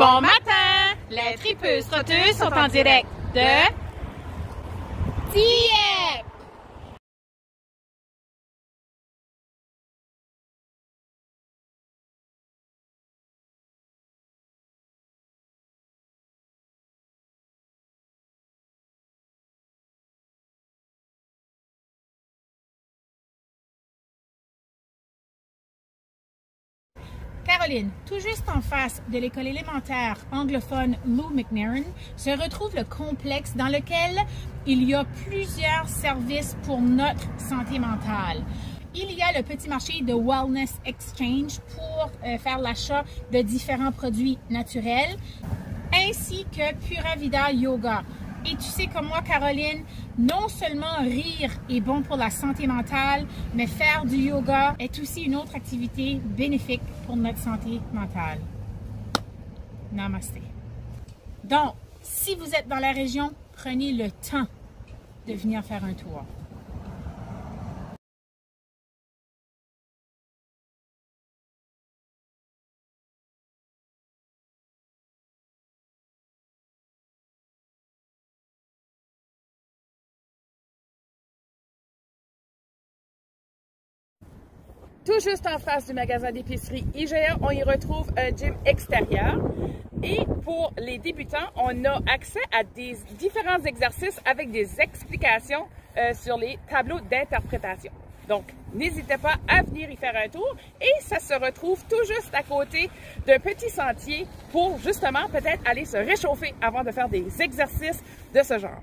Bon matin! Les tripeuses trotteuses sont en direct de Dieppe! Caroline, tout juste en face de l'école élémentaire anglophone Lou McNairon, se retrouve le complexe dans lequel il y a plusieurs services pour notre santé mentale. Il y a le petit marché de Wellness Exchange pour faire l'achat de différents produits naturels, ainsi que Pura Vida Yoga. Et tu sais comme moi, Caroline, non seulement rire est bon pour la santé mentale, mais faire du yoga est aussi une autre activité bénéfique pour notre santé mentale. Namasté. Donc, si vous êtes dans la région, prenez le temps de venir faire un tour. Tout juste en face du magasin d'épicerie IGA, on y retrouve un gym extérieur. Et pour les débutants, on a accès à des différents exercices avec des explications sur les tableaux d'interprétation. Donc, n'hésitez pas à venir y faire un tour et ça se retrouve tout juste à côté d'un petit sentier pour justement peut-être aller se réchauffer avant de faire des exercices de ce genre.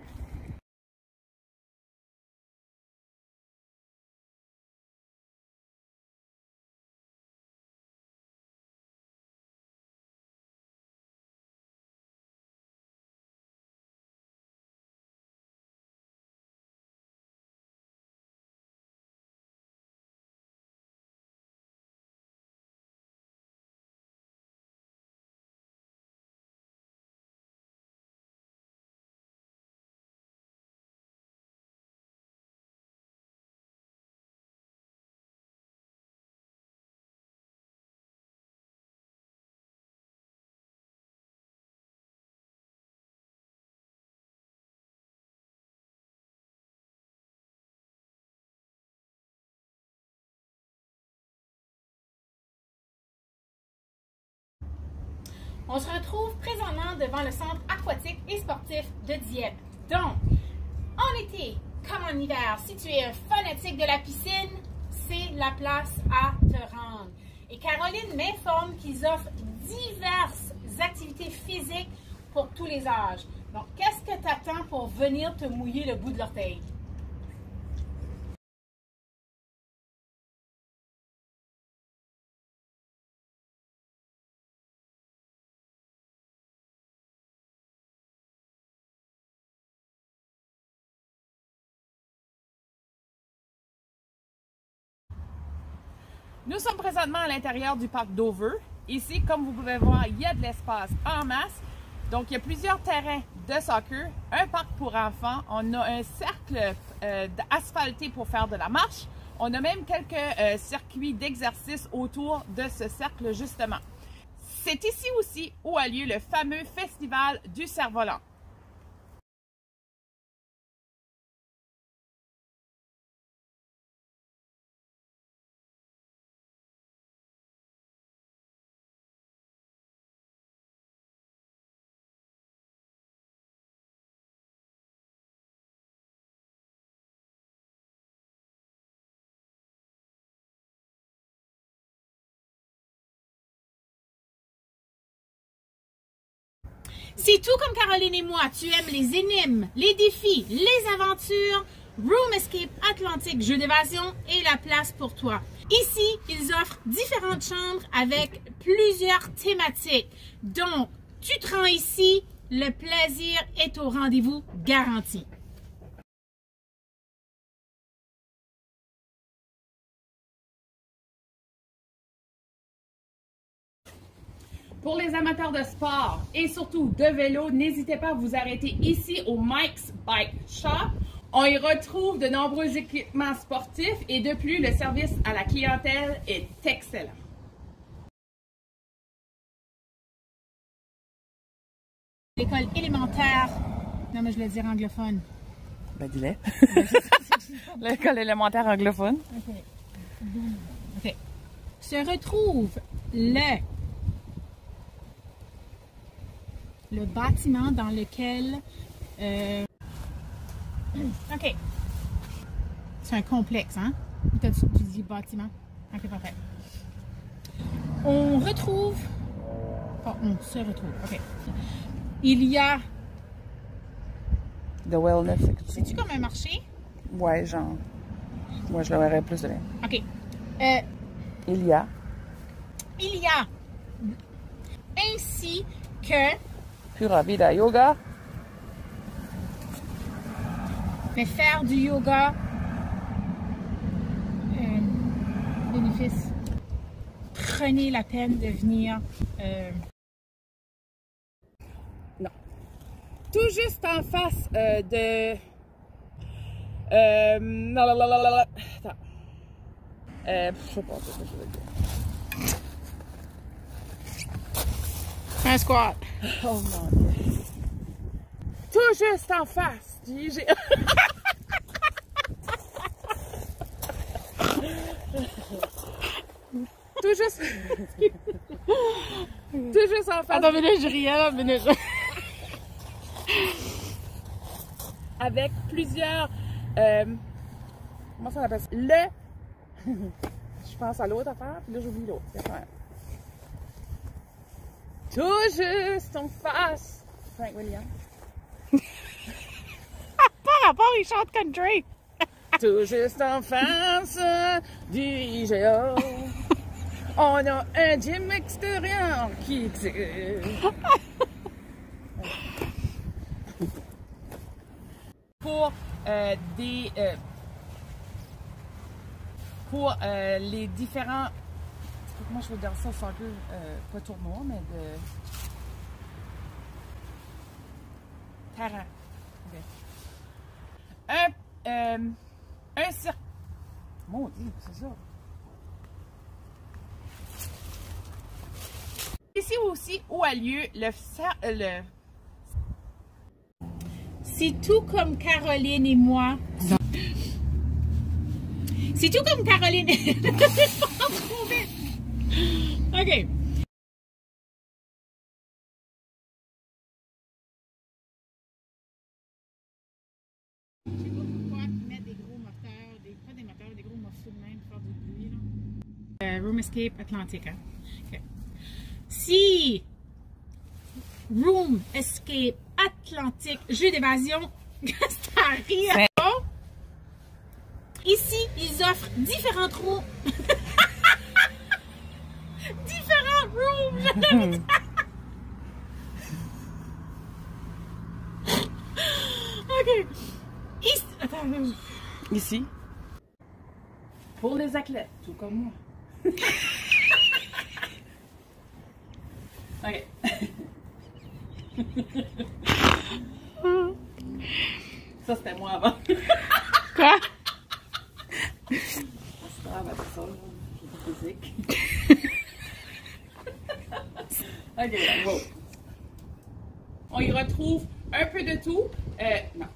On se retrouve présentement devant le centre aquatique et sportif de Dieppe. Donc, en été comme en hiver, si tu es un fanatique de la piscine, c'est la place à te rendre. Et Caroline m'informe qu'ils offrent diverses activités physiques pour tous les âges. Donc, qu'est-ce que tu attends pour venir te mouiller le bout de l'orteil? Nous sommes présentement à l'intérieur du parc Dover. Ici, comme vous pouvez voir, il y a de l'espace en masse. Donc, il y a plusieurs terrains de soccer, un parc pour enfants. On a un cercle asphalté pour faire de la marche. On a même quelques circuits d'exercice autour de ce cercle, justement. C'est ici aussi où a lieu le fameux festival du cerf-volant. Si tout comme Caroline et moi, tu aimes les énigmes, les défis, les aventures, Room Escape Atlantique Jeux d'évasion est la place pour toi. Ici, ils offrent différentes chambres avec plusieurs thématiques. Donc, tu te rends ici, le plaisir est au rendez-vous garanti. Pour les amateurs de sport et surtout de vélo, n'hésitez pas à vous arrêter ici au Mike's Bike Shop. On y retrouve de nombreux équipements sportifs et de plus, le service à la clientèle est excellent. L'école élémentaire. Non, mais je vais le dire anglophone. Ben, dis-le. L'école élémentaire anglophone. OK. OK. Se retrouve le bâtiment dans lequel... OK. C'est un complexe, hein? Tu dis bâtiment? OK, parfait. On retrouve... Oh, on se retrouve. OK. Il y a... The Wellness Section. C'est-tu comme un marché? Ouais, genre. Moi, je le verrais plus de l'air. OK. Il y a. Ainsi que... Pura Vida Yoga. Mais faire du yoga... bénéfice. Prenez la peine de venir... Non. Tout juste en face de... Attends. Je sais pas ce que je veux dire. Un squat. Oh mon Dieu. Tout juste en face du IGA. Tout juste en face. Attends, mais là, je riais, là, mais là, Avec plusieurs... comment ça s'appelle ça? Je pense à l'autre affaire, puis là, j'oublie l'autre. Tout juste en face. Frank Williams. Par rapport, il chante country. Tout juste en face du IGA. On a un gym extérieur qui existe. Pour les différents... Comment je vais dire ça? C'est un peu pas tournoi, mais de... terrain. Okay. Un cirque. Mon Dieu, c'est ça. Ici aussi où a lieu le... C'est tout comme Caroline et moi. C'est tout comme Caroline et... OK. Je sais pas pourquoi mettre des gros moteurs, pas des moteurs, des gros morceaux de même pour faire du bruit, là. Room Escape Atlantique, hein? Okay. Si Room Escape Atlantique, jeu d'évasion, Costa Rica. Ici, ils offrent différentes rooms. Différents rooms. OK. Ici. Attends. Ici. Pour les athlètes, tout comme moi. OK. Ça, c'était moi avant. Quoi? Ah, ben c'est ça, je suis physique. OK, bon. On y retrouve un peu de tout. Non.